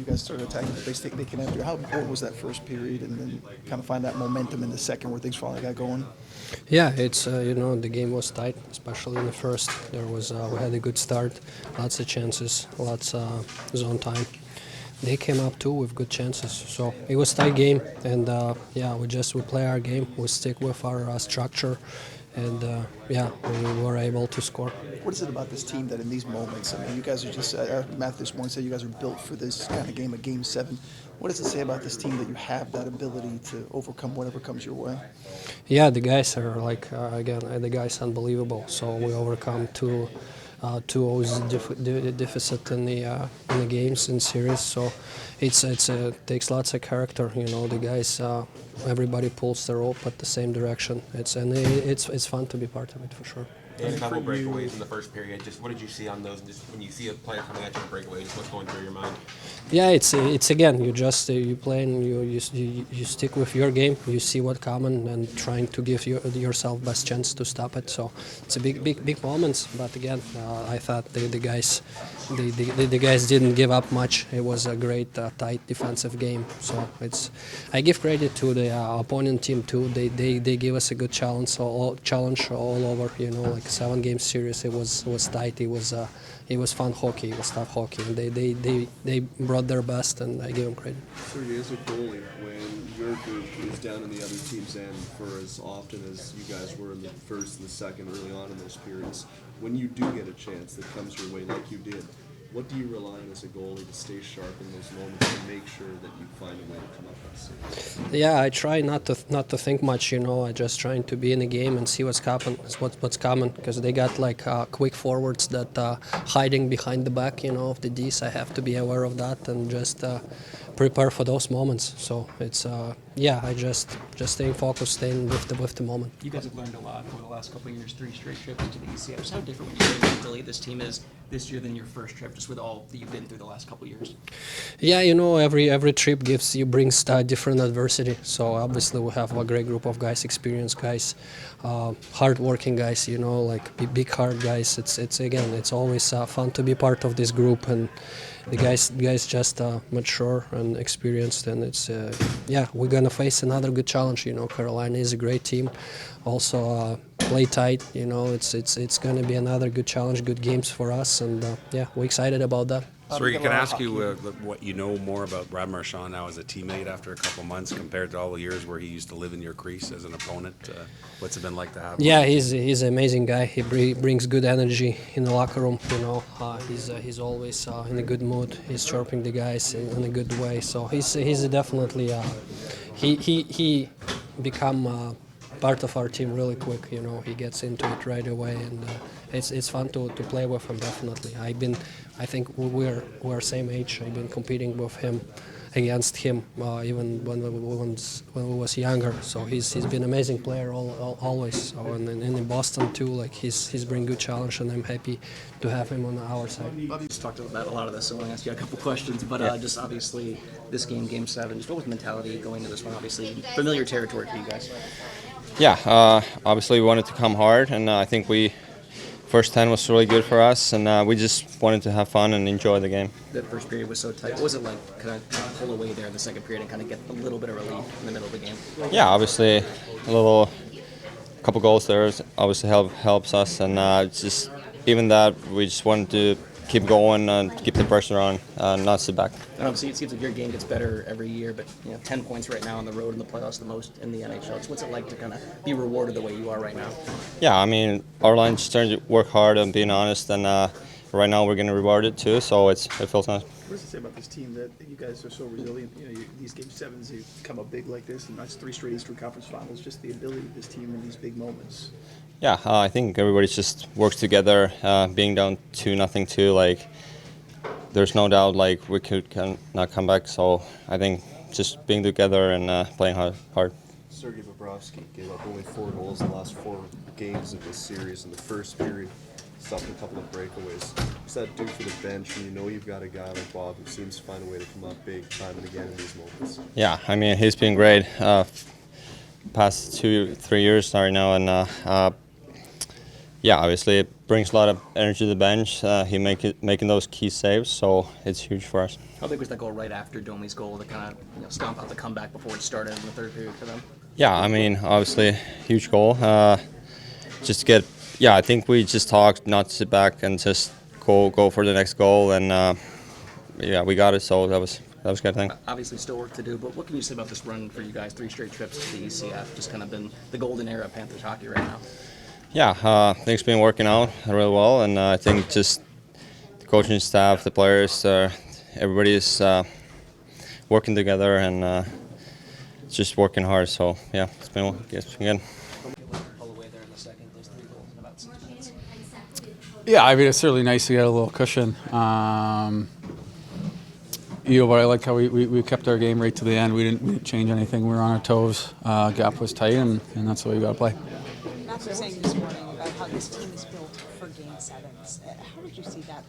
you guys started attacking the base, they came after you. How important was that first period, and then kind of find that momentum in the second where things finally got going? Yeah, it's the game was tight, especially in the first. There was we had a good start, lots of chances, lots zone time. They came up too with good chances, so it was a tight game. And we play our game, we stick with our structure, and we were able to score. What is it about this team that in these moments, I mean, you guys are just, Matt this morning said you guys are built for this kind of game, a Game 7. What does it say about this team that you have that ability to overcome whatever comes your way? Yeah, the guys are the guys unbelievable. So we overcome two always deficit in the games in series. So it takes lots of character. The guys, everybody pulls the rope at the same direction. It's fun to be part of it for sure. And a couple breakaways in the first period. Just what did you see on those? Just when you see a player coming at you on breakaways, what's going through your mind? Yeah, it's again, you just you play and you stick with your game. You see what coming and trying to give yourself best chance to stop it. So it's a big moments. But again, I thought the guys didn't give up much. It was a great tight defensive game. So I give credit to the opponent team too. They gave us a good challenge all over. Like 7-game series. It was tight. It was fun hockey. It was tough hockey. And they brought their best, and I give them credit. Sergei, as a goalie, when your group is down in the other team's end for as often as you guys were in the first and the second early on in those periods, when you do get a chance that comes your way like you did, what do you rely on as a goalie to stay sharp in those moments and make sure that you find a way to come up with it? Yeah, I try not to think much. I just trying to be in the game and see what's coming, because they got like quick forwards that hiding behind the back, of the D's. I have to be aware of that and just prepare for those moments. So it's I just staying focused, staying with the moment. You guys have learned a lot over the last couple of years, 3 straight trips to the ECFs. How different would you say mentally this team is this year than your first trip, just with all that you've been through the last couple of years? Yeah, every trip brings different adversity. So obviously we have a great group of guys, experienced guys, hard-working guys. Like big hard guys. It's always fun to be part of this group, and the guys just mature and experienced, and we're gonna face another good challenge. Carolina is a great team. Also play tight. It's gonna be another good challenge, good games for us, and we're excited about that. Sergei, can I ask you what you know more about Brad Marchand now as a teammate after a couple months compared to all the years where he used to live in your crease as an opponent? What's it been like to have him? Yeah, he's an amazing guy. He brings good energy in the locker room. He's always in a good mood. He's chirping the guys in a good way. So he's definitely he become part of our team really quick. He gets into it right away, and it's fun to play with him. Definitely, I think we're same age. I've been competing with him, against him, even when we was younger. So he's been an amazing player always. So and in Boston too, like he's bring good challenge, and I'm happy to have him on our side. Bobby just talked about a lot of this, so I want to ask you a couple questions. But just obviously this Game 7, just what was the mentality going into this one? Obviously familiar territory for you guys. Yeah, obviously we wanted to come hard, and I think first 10 was really good for us, and we just wanted to have fun and enjoy the game. The first period was so tight. What was it like kind of pull away there in the second period and kind of get a little bit of relief in the middle of the game? Yeah, obviously a couple goals there obviously helps us, and just even that we just wanted to keep going and keep the pressure on, not sit back. And obviously it seems like your game gets better every year, but 10 points right now on the road in the playoffs, the most in the NHL. So what's it like to kind of be rewarded the way you are right now? Yeah, I mean, our line's starting to work hard and being honest, and right now we're going to reward it too, so it feels nice. What does it say about this team that you guys are so resilient? These Game 7s, they come up big like this, and that's 3 straight Eastern Conference Finals. Just the ability of this team in these big moments. Yeah, I think everybody just works together. Being down 2-0 too, like there's no doubt like we can not come back. So I think just being together and playing hard. Sergei Bobrovsky gave up only 4 goals in the last 4 games of this series. In the first period, stopped a couple of breakaways. What's that do for the bench when you've got a guy like Bob who seems to find a way to come up big time and again in these moments? Yeah, I mean he's been great past 2-3 years right now, and yeah, obviously it brings a lot of energy to the bench. He making those key saves, so it's huge for us. How big was that goal right after Domi's goal to kind of stomp out the comeback before it started in the third period for them? Yeah, I mean, obviously, huge goal. Just get, yeah, I think we just talked not to sit back and just go for the next goal, and yeah, we got it. So that was good. I think. Obviously, still work to do, but what can you say about this run for you guys? 3 straight trips to the ECF, just kind of been the golden era of Panthers hockey right now. Yeah, things been working out really well, and I think just the coaching staff, the players, everybody is working together and just working hard. So yeah, it's been good. All the way there in the second, those 3 goals in about 6 minutes. Yeah, I mean, it's certainly nice to get a little cushion. But I like how we kept our game right to the end. We didn't change anything. We were on our toes. Gap was tight, and that's the way we got to play. Matt was saying this morning about how this team is built for Game 7s. How did you see that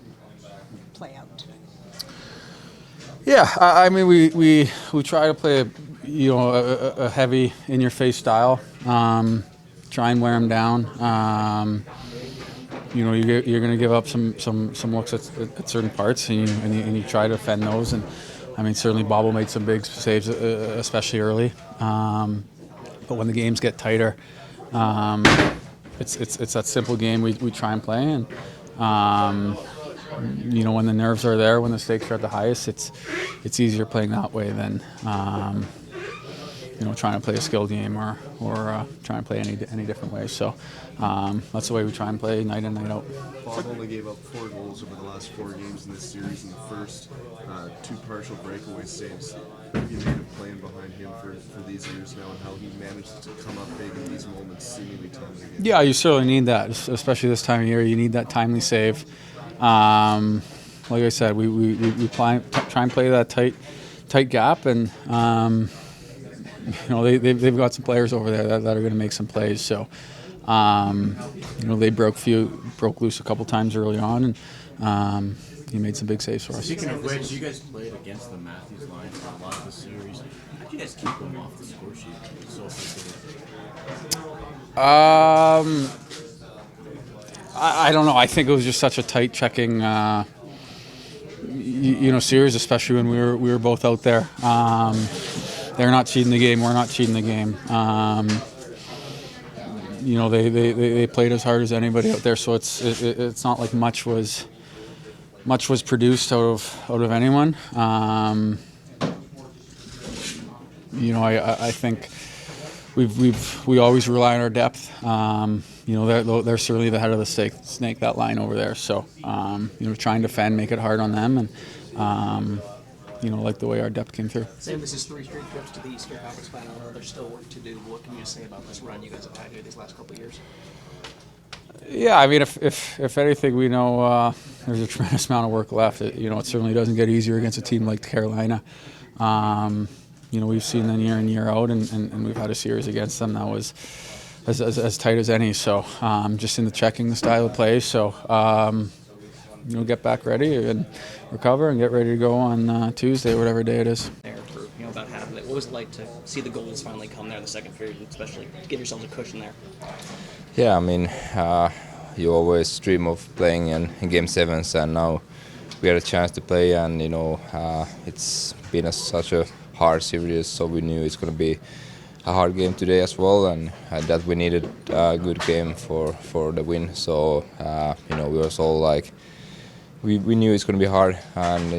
play out? Yeah, I mean, we try to play a heavy in-your-face style. Try and wear them down. You're going to give up some looks at certain parts, and you try to defend those. And I mean, certainly Bobble made some big saves, especially early. But when the games get tighter, it's that simple game we try and play. And when the nerves are there, when the stakes are at the highest, it's easier playing that way than trying to play a skill game or trying to play any different way. So that's the way we try and play night in, night out. Bob only gave up 4 goals over the last 4 games in this series. In the first 2 partial breakaway saves, you made him playing behind him for these years now, and how he managed to come up big in these moments, seemingly timely. Yeah, you certainly need that, especially this time of year. You need that timely save. Like I said, we try and play that tight gap, and they've got some players over there that are going to make some plays. So they broke loose a couple times early on, and he made some big saves for us. Speaking of which, you guys played against the Matthews line for a lot of the series. How did you guys keep them off the score sheet so effectively? I don't know. I think it was just such a tight checking, series, especially when we were both out there. They're not cheating the game. We're not cheating the game. They played as hard as anybody out there. So it's not like much was produced out of anyone. I think we always rely on our depth. They're certainly the head of the snake, that line over there. So trying to defend, make it hard on them, and like the way our depth came through. Sam, this is 3 straight trips to the Eastern Conference Final. I know there's still work to do. What can you say about this run you guys have had here these last couple of years? Yeah, I mean, if anything, we know there's a tremendous amount of work left. It certainly doesn't get easier against a team like Carolina. We've seen them year in, year out, and we've had a series against them that was as tight as any. So just in the checking the style of play. So get back ready and recover and get ready to go on Tuesday, whatever day it is. About half of it. What was it like to see the goals finally come there in the second period, and especially give yourselves a cushion there? Yeah, I mean, you always dream of playing in Game 7s, and now we had a chance to play, and it's been such a hard series, so we knew it's going to be a hard game today as well, and that we needed a good game for the win. So we were all like, we knew it's going to be hard, and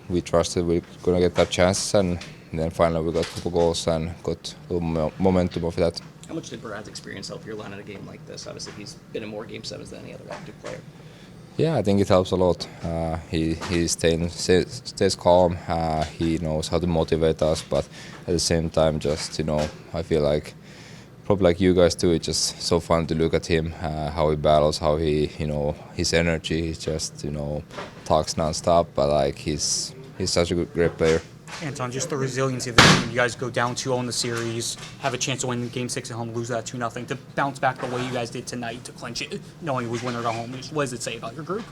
we trusted we were going to get that chance, and then finally we got a couple goals and got a little momentum of that. How much did Brad's experience help your line in a game like this? Obviously, he's been in more Game 7s than any other active player. Yeah, I think it helps a lot. He stays calm. He knows how to motivate us, but at the same time, just I feel like probably like you guys too. It's just so fun to look at him, how he battles, how he his energy. He just talks nonstop, but like he's such a great player. Anton, just the resiliency of the team. You guys go down 2-0 in the series, have a chance to win Game 6 at home, lose that 2-0. To bounce back the way you guys did tonight, to clinch it, knowing it was winner at home. What does it say about your group?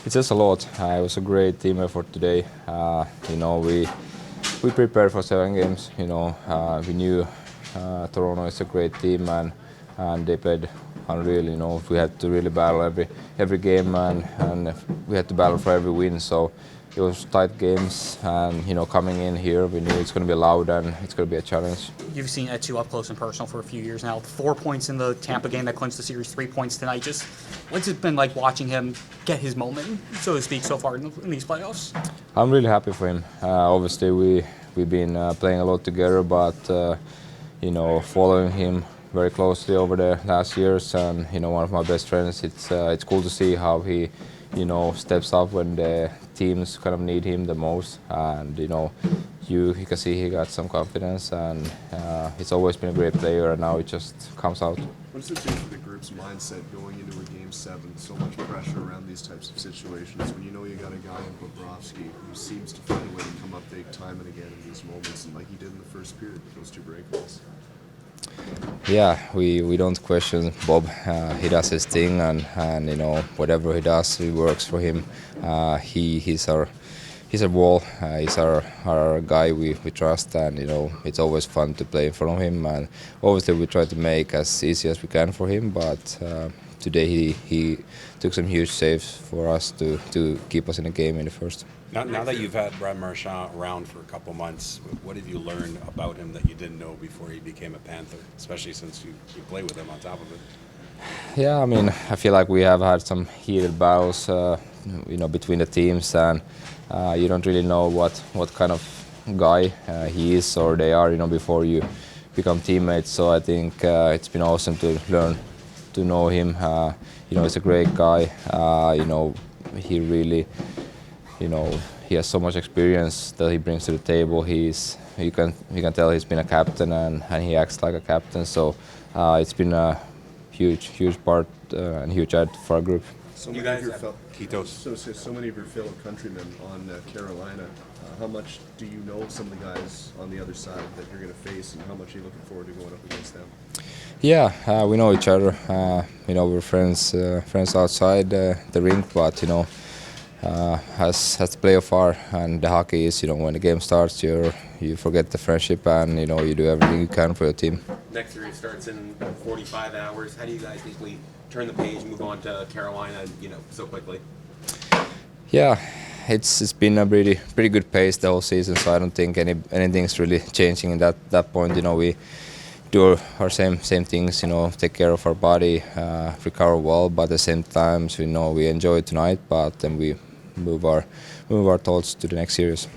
It says a lot. It was a great team effort today. We prepared for 7 games. We knew Toronto is a great team, and they played unreal. You know, we had to really battle every game, and we had to battle for every win. So it was tight games, and you know, coming in here, we knew it's going to be loud and it's going to be a challenge. You've seen Eetu up close and personal for a few years now. 4 points in the Tampa game that clinched the series, 3 points tonight. Just what's it been like watching him get his moment, so to speak, so far in these playoffs? I'm really happy for him. Obviously, we've been playing a lot together, but you know, following him very closely over the last years, and you know, one of my best friends. It's cool to see how he, you know, steps up when the teams kind of need him the most, and you know, you can see he got some confidence, and he's always been a great player, and now it just comes out. What does it do for the group's mindset going into a Game 7? So much pressure around these types of situations when you know you got a guy in Bobrovsky who seems to find a way to come up big time and again in these moments, and like he did in the first period with those 2 breakaways. Yeah, we don't question Bob. He does his thing, and you know, whatever he does, it works for him. He's our wall. He's our guy we trust, and you know, it's always fun to play in front of him. And obviously, we try to make as easy as we can for him. But today he took some huge saves for us to keep us in the game in the first. Now that you've had Brad Marchand around for a couple months, what have you learned about him that you didn't know before he became a Panther, especially since you play with him on top of it? Yeah, I mean, I feel like we have had some heated battles, you know, between the teams, and you don't really know what kind of guy he is or they are, you know, before you become teammates. So I think it's been awesome to learn to know him. You know, he's a great guy. You know, he really, you know, he has so much experience that he brings to the table. You can tell he's been a captain, and he acts like a captain. So it's been a huge part and huge add for our group. So many of your fellow countrymen on Carolina. How much do you know some of the guys on the other side that you're going to face, and how much are you looking forward to going up against them? Yeah, we know each other. You know, we're friends outside the rink, but you know, as the playoff are and the hockey is, you know, when the game starts, you forget the friendship, and you know, you do everything you can for your team. Next series starts in 45 hours. How do you guys basically turn the page, move on to Carolina, you know, so quickly? Yeah, it's been a pretty good pace the whole season, so I don't think anything's really changing in that point. You know, we do our same things. You know, take care of our body, recover well, but at the same time, so, you know, we enjoy it tonight, but then we move our thoughts to the next series.